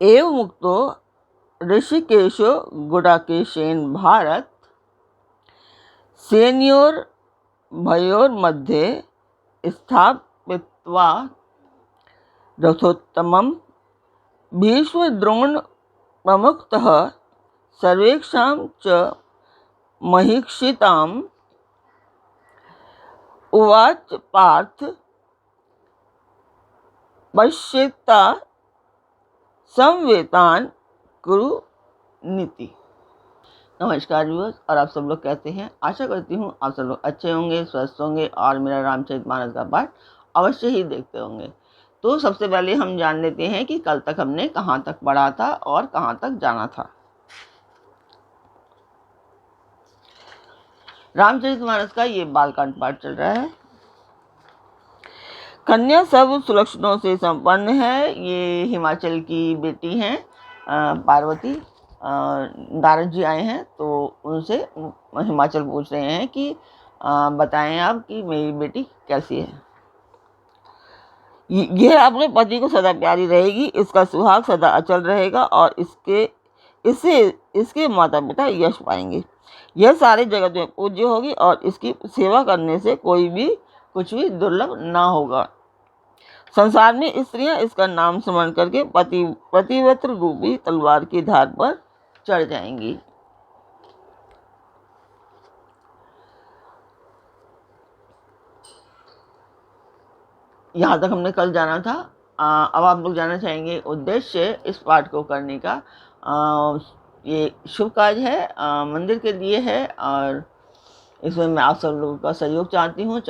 एव मुक्तो ऋषिकेशो गुडाकेशेन भारत सेनयोर्भयोर्मध्ये स्थापित्वा रथोत्तमं भीष्मद्रोण प्रमुखतः सर्वेषां च महीक्षिताम् उवाच पार्थ पश्यता संवेतान कुरु नीति। नमस्कार व्यूअर्स, और आप सब लोग कैसे हैं? आशा करती हूँ आप सब लोग अच्छे होंगे, स्वस्थ होंगे और मेरा रामचरितमानस का पाठ अवश्य ही देखते होंगे। तो सबसे पहले हम जान लेते हैं कि कल तक हमने कहाँ तक पढ़ा था और कहाँ तक जाना था। रामचरितमानस का ये बालकांड पाठ चल रहा है। कन्या सब सुलक्षणों से संपन्न है। ये हिमाचल की बेटी हैं पार्वती। नारद जी आए हैं तो उनसे हिमाचल पूछ रहे हैं कि बताएं आप कि मेरी बेटी कैसी है। यह अपने पति को सदा प्यारी रहेगी, इसका सुहाग सदा अचल रहेगा और इसके माता पिता यश पाएंगे। यह सारे जगत में पूज्य होगी और इसकी सेवा करने से कोई भी कुछ भी दुर्लभ ना होगा। संसार में स्त्रियां इसका नाम स्मरण करके प्रतिव्रत रूपी तलवार की धार पर चढ़ जाएंगी। यहाँ तक हमने कल जाना था। अब आप लोग जानना चाहेंगे उद्देश्य इस पाठ को करने का। ये शुभ कार्य है, मंदिर के लिए है और इसमें मैं आप सब लोगों का सहयोग चाहती हूँ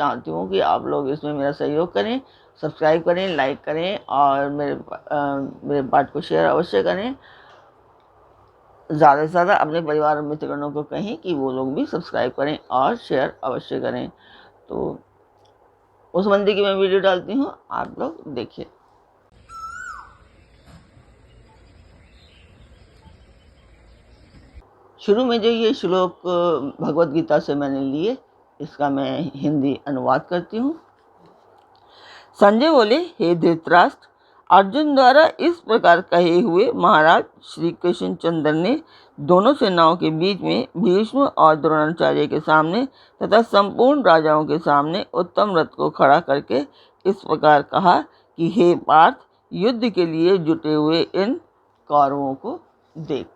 कि आप लोग इसमें मेरा सहयोग करें, सब्सक्राइब करें, लाइक करें और मेरे पाठ को शेयर अवश्य करें। ज़्यादा से ज़्यादा अपने परिवार और मित्रगणों को कहें कि वो लोग भी सब्सक्राइब करें और शेयर अवश्य करें। तो उस मंदिर की मैं वीडियो डालती हूँ, आप लोग देखिए। शुरू में जो ये श्लोक भगवत गीता से मैंने लिए, इसका मैं हिंदी अनुवाद करती हूँ। संजय बोले, हे धृतराष्ट्र, अर्जुन द्वारा इस प्रकार कहे हुए महाराज श्री कृष्णचंद्र ने दोनों सेनाओं के बीच में भीष्म और द्रोणाचार्य के सामने तथा संपूर्ण राजाओं के सामने उत्तम रथ को खड़ा करके इस प्रकार कहा कि हे पार्थ, युद्ध के लिए जुटे हुए इन कौरवों को देख।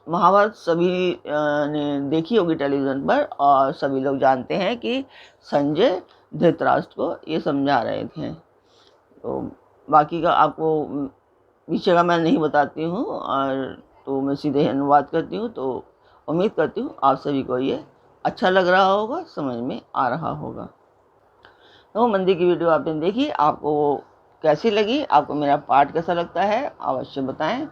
महाभारत सभी ने देखी होगी टेलीविज़न पर और सभी लोग जानते हैं कि संजय धृतराष्ट्र को ये समझा रहे थे। तो बाकी का आपको पीछे का मैं नहीं बताती हूँ और तो मैं सीधे अनुवाद करती हूँ। तो उम्मीद करती हूँ आप सभी को ये अच्छा लग रहा होगा, समझ में आ रहा होगा। तो मंदिर की वीडियो आपने देखी, आपको कैसी लगी, आपको मेरा पाठ कैसा लगता है अवश्य बताएं।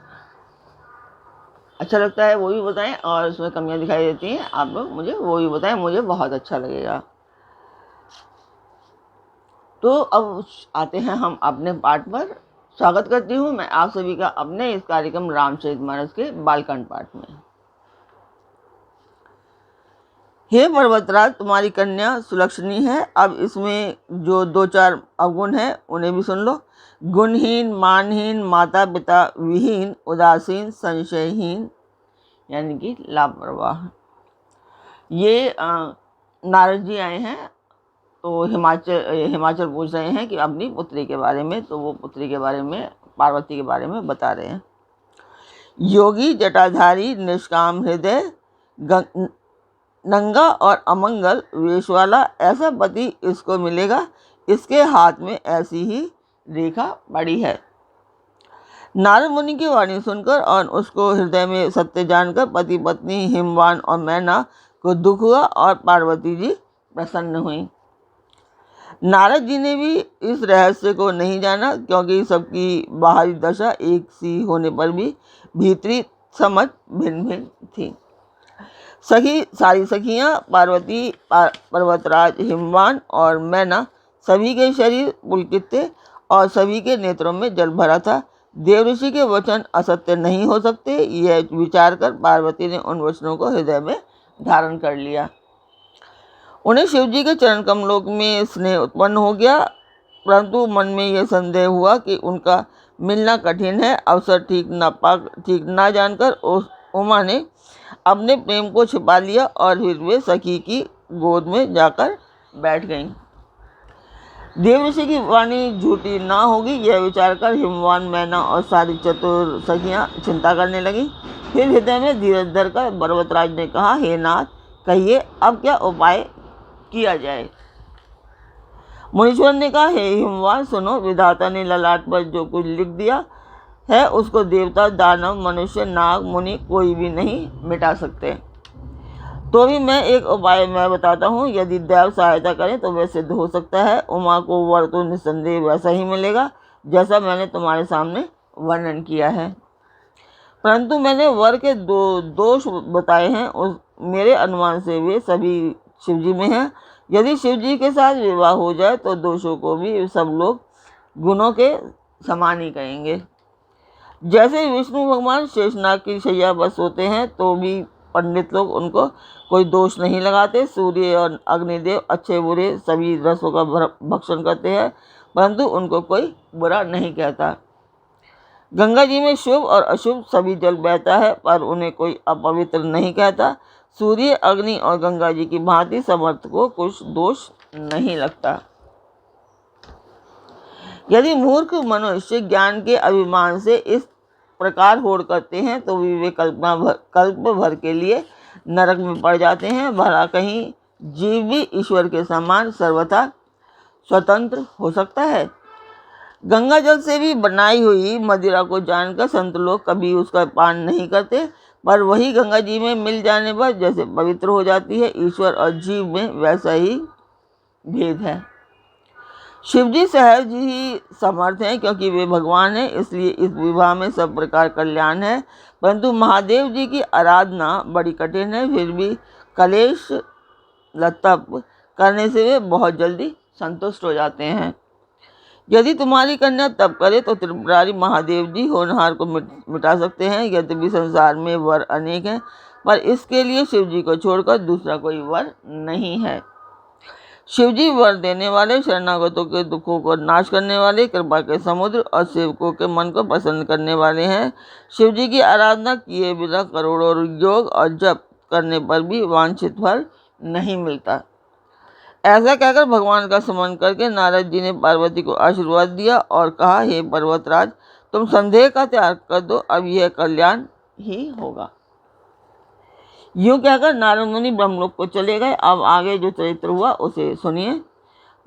अच्छा लगता है वो भी बताएं और उसमें कमियां दिखाई देती हैं आप लोग मुझे वो भी बताएं, मुझे बहुत अच्छा लगेगा। तो अब आते हैं हम अपने पाठ पर। स्वागत करती हूँ मैं आप सभी का अपने इस कार्यक्रम रामचरितमानस के बालकांड पाठ में। हे पर्वतराज, तुम्हारी कन्या सुलक्षणी है। अब इसमें जो 2-4 अवगुण हैं उन्हें भी सुन लो। गुणहीन, मानहीन, माता पिता विहीन, उदासीन, संशयहीन यानी कि लापरवाह। ये नारद जी आए हैं तो हिमाचल पूछ रहे हैं कि अपनी पुत्री के बारे में। तो वो पुत्री के बारे में, पार्वती के बारे में बता रहे हैं। योगी जटाधारी, निष्काम हृदय, नंगा और अमंगल वेश वाला ऐसा पति इसको मिलेगा। इसके हाथ में ऐसी ही रेखा पड़ी है। नारद मुनि की वाणी सुनकर और उसको हृदय में सत्य जानकर पति पत्नी हिमवान और मैना को दुख हुआ और पार्वती जी प्रसन्न हुई। नारद जी ने भी इस रहस्य को नहीं जाना, क्योंकि सबकी बाहरी दशा एक सी होने पर भी भीतरी समझ भिन्न भिन्न थी। सारी सखियां पार्वती, पर्वतराज, हिमवान और मैना सभी के शरीर पुलकित थे और सभी के नेत्रों में जल भरा था। देवऋषि के वचन असत्य नहीं हो सकते, यह विचार कर पार्वती ने उन वचनों को हृदय में धारण कर लिया। उन्हें शिवजी के चरण कमलों में स्नेह उत्पन्न हो गया, परंतु मन में यह संदेह हुआ कि उनका मिलना कठिन है। अवसर ठीक ना जानकर उमा ने अपने प्रेम को छिपा लिया और फिर वे सखी की गोद में जाकर बैठ गईं। देवऋषि की वाणी झूठी ना होगी, यह विचार कर हिमवान, मैना और सारी चतुर सखियां चिंता करने लगी। फिर हृदय में धीरज धरकर पर्वतराज ने कहा, हे नाथ, कहिए अब क्या उपाय किया जाए। मुनीश्वर ने कहा, हे हिमवान, सुनो, विधाता ने ललाट पर जो कुछ लिख दिया है उसको देवता, दानव, मनुष्य, नाग, मुनि कोई भी नहीं मिटा सकते। तो भी मैं बताता हूँ, यदि देव सहायता करें तो वह सिद्ध हो सकता है। उमा को वर तो निस्संदेह वैसा ही मिलेगा जैसा मैंने तुम्हारे सामने वर्णन किया है, परंतु मैंने वर के दो दोष बताए हैं। मेरे अनुमान से वे सभी शिवजी में हैं। यदि शिवजी के साथ विवाह हो जाए तो दोषों को भी सब लोग गुणों के समान ही कहेंगे। जैसे विष्णु भगवान शेषनाग की शैया पर सोते हैं तो भी पंडित लोग उनको कोई दोष नहीं लगाते। सूर्य और अग्निदेव अच्छे बुरे सभी रसों का भक्षण करते हैं, परंतु उनको कोई बुरा नहीं कहता। गंगा जी में शुभ और अशुभ सभी जल बहता है, पर उन्हें कोई अपवित्र नहीं कहता। सूर्य, अग्नि और गंगा जी की भांति समर्थ को कुछ दोष नहीं लगता। यदि मूर्ख मनुष्य ज्ञान के अभिमान से इस प्रकार होड़ करते हैं तो वे कल्प भर के लिए नरक में पड़ जाते हैं। भला कहीं जीव भी ईश्वर के समान सर्वथा स्वतंत्र हो सकता है। गंगा जल से भी बनाई हुई मदिरा को जानकर संत लोग कभी उसका पान नहीं करते, पर वही गंगा जी में मिल जाने पर जैसे पवित्र हो जाती है। ईश्वर और जीव में वैसा ही भेद है। शिवजी सहज ही समर्थ हैं, क्योंकि वे भगवान हैं, इसलिए इस विवाह में सब प्रकार कल्याण है। परंतु महादेव जी की आराधना बड़ी कठिन है, फिर भी कलेश तप करने से वे बहुत जल्दी संतुष्ट हो जाते हैं। यदि तुम्हारी कन्या तप करे तो त्रिपुरारी महादेव जी होनहार को मिटा सकते हैं। यद्यपि संसार में वर अनेक हैं, पर इसके लिए शिवजी को छोड़कर दूसरा कोई वर नहीं है। शिवजी वर देने वाले, शरणागतों के दुखों को नाश करने वाले, कृपा के समुद्र और सेवकों के मन को पसंद करने वाले हैं। शिवजी की आराधना किए बिना करोड़ों योग और जप करने पर भी वांछित फल नहीं मिलता। ऐसा कहकर भगवान का स्मरण करके नारद जी ने पार्वती को आशीर्वाद दिया और कहा, हे पर्वतराज, तुम संदेह का त्याग कर दो, अब यह कल्याण ही होगा। यूं कहकर नारद मुनि ब्रह्मलोक को चले गए। अब आगे जो चरित्र हुआ उसे सुनिए।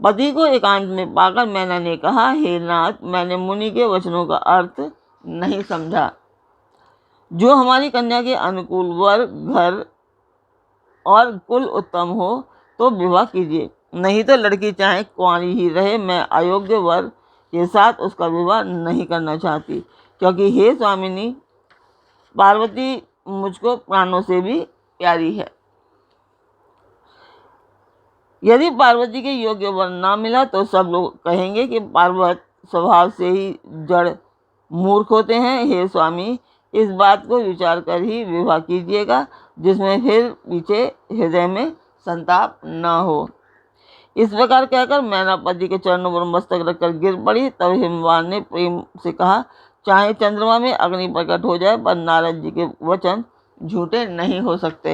पति को एकांत में पाकर मैना ने कहा, हे नाथ, मैंने मुनि के वचनों का अर्थ नहीं समझा। जो हमारी कन्या के अनुकूल वर, घर और कुल उत्तम हो तो विवाह कीजिए, नहीं तो लड़की चाहे कुंवारी ही रहे, मैं अयोग्य वर के साथ उसका विवाह नहीं करना चाहती, क्योंकि हे स्वामिनी, पार्वती मुझको प्राणों से भी प्यारी है। यदि पार्वती के योग्य वर ना मिला तो सब लोग कहेंगे कि पार्वत स्वभाव से ही जड़ मूर्ख होते हैं। हे स्वामी, इस बात को विचार कर ही विवाह कीजिएगा, जिसमें फिर पीछे हृदय में संताप न हो। इस प्रकार कहकर मैना पति के चरणों पर मस्तक रखकर गिर पड़ी। तब हिमवान ने प्रेम से कहा, चाहे चंद्रमा में अग्नि प्रकट हो जाए, पर नारद जी के वचन झूठे नहीं हो सकते।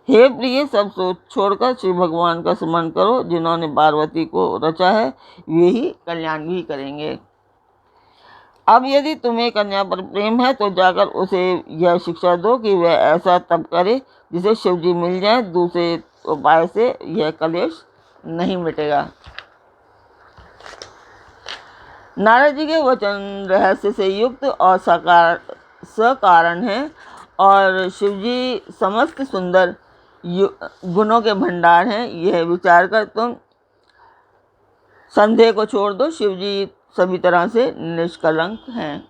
हे प्रिय, सब सोच छोड़कर श्री भगवान का स्मरण करो। जिन्होंने पार्वती को रचा है वे ही कल्याण भी करेंगे। अब यदि तुम्हें कन्या पर प्रेम है तो जाकर उसे यह शिक्षा दो कि वह ऐसा तप करे जिसे शिवजी मिल जाए। दूसरे उपाय से यह कलेश नहीं मिटेगा। नारद जी के वचन रहस्य से युक्त और सकारण है, और शिवजी समस्त सुंदर गुणों के भंडार हैं। यह विचार कर तुम संदेह को छोड़ दो, शिवजी सभी तरह से निष्कलंक हैं।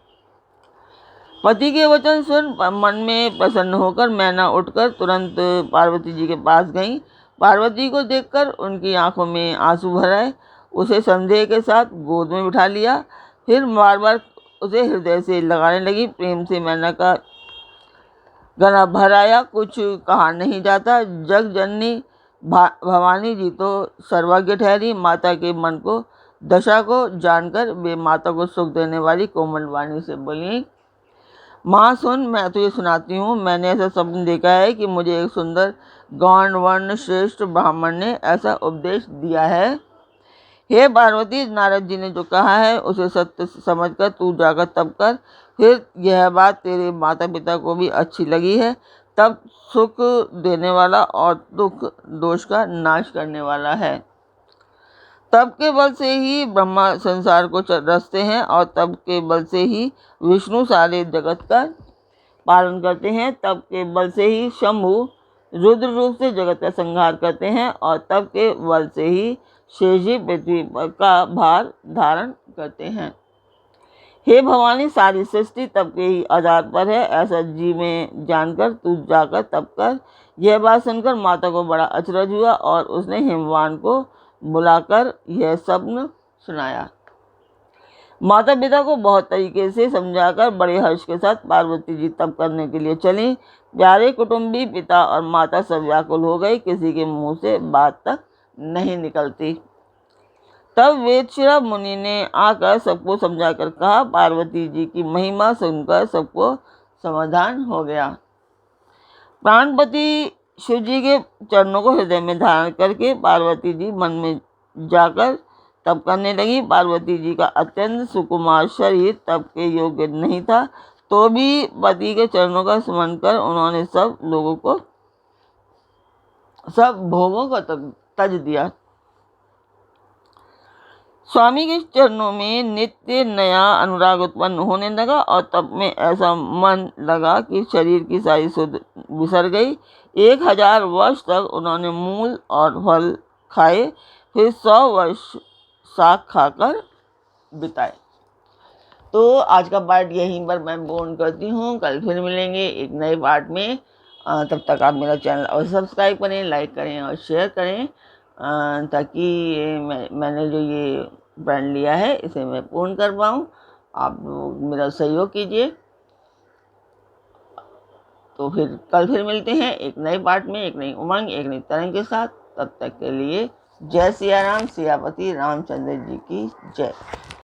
पति के वचन सुन मन में प्रसन्न होकर मैना उठकर तुरंत पार्वती जी के पास गई। पार्वती को देखकर उनकी आंखों में आंसू भर आए। उसे संदेह के साथ गोद में बिठा लिया, फिर बार बार उसे हृदय से लगाने लगी। प्रेम से मैना का गला भर आया, कुछ कहा नहीं जाता। जग जननी भवानी जी तो सर्वज्ञ ठहरी, माता के मन को दशा को जानकर वे माता को सुख देने वाली कोमल वाणी से बोली, माँ सुन, मैं तुझे सुनाती हूँ। मैंने ऐसा स्वप्न देखा है कि मुझे एक सुंदर गौण वर्ण श्रेष्ठ ब्राह्मण ने ऐसा उपदेश दिया है। हे पार्वती, नारद जी ने जो कहा है उसे सत्य समझकर तू जाकर तप कर। फिर यह बात तेरे माता पिता को भी अच्छी लगी है। तब सुख देने वाला और दुख दोष का नाश करने वाला है। तप के बल से ही ब्रह्मा संसार को रचते हैं और तप के बल से ही विष्णु सारे जगत का पालन करते हैं। तप के बल से ही शंभु रुद्र रूप से जगत का संहार करते हैं और तप के बल से ही शेष जी पृथ्वी का भार धारण करते हैं। हे भवानी, सारी सृष्टि तप के ही आधार पर है, ऐसा जी में जानकर तू जाकर तप कर। यह बात सुनकर माता को बड़ा अचरज हुआ और उसने हिमवान को बुलाकर यह स्वप्न सुनाया। माता पिता को बहुत तरीके से समझाकर बड़े हर्ष के साथ पार्वती जी तप करने के लिए चली। प्यारे कुटुंबी पिता और माता सब व्याकुल हो गए, किसी के मुंह से बात तक नहीं निकलती। तब वेदशिरा मुनि ने आकर सबको समझाकर कहा। पार्वती जी की महिमा सुनकर सबको समाधान हो गया। प्राणपति शिव जी के चरणों को हृदय में धारण करके पार्वती जी मन में जाकर तप करने लगी। पार्वती जी का अत्यंत सुकुमार शरीर तप के योग्य नहीं था, तो भी पति के चरणों का स्मरण कर उन्होंने सब भोगों को तज दिया। स्वामी के चरणों में नित्य नया अनुराग उत्पन्न होने लगा और तप में ऐसा मन लगा कि शरीर की सारी सुध बिसर गई। 1000 वर्ष तक उन्होंने मूल और फल खाए, फिर 100 वर्ष साग खाकर बिताए। तो आज का पार्ट यहीं पर मैं पूर्ण करती हूँ। कल फिर मिलेंगे एक नए पार्ट में। तब तक आप मेरा चैनल और सब्सक्राइब करें, लाइक करें और शेयर करें, ताकि मैंने जो ये प्रण लिया है इसे मैं पूर्ण कर पाऊँ। आप मेरा सहयोग कीजिए। तो कल फिर मिलते हैं एक नए पार्ट में, एक नई उमंग, एक नई तरंग के साथ। तब तक के लिए जय सिया राम, सियापति रामचंद्र जी की जय।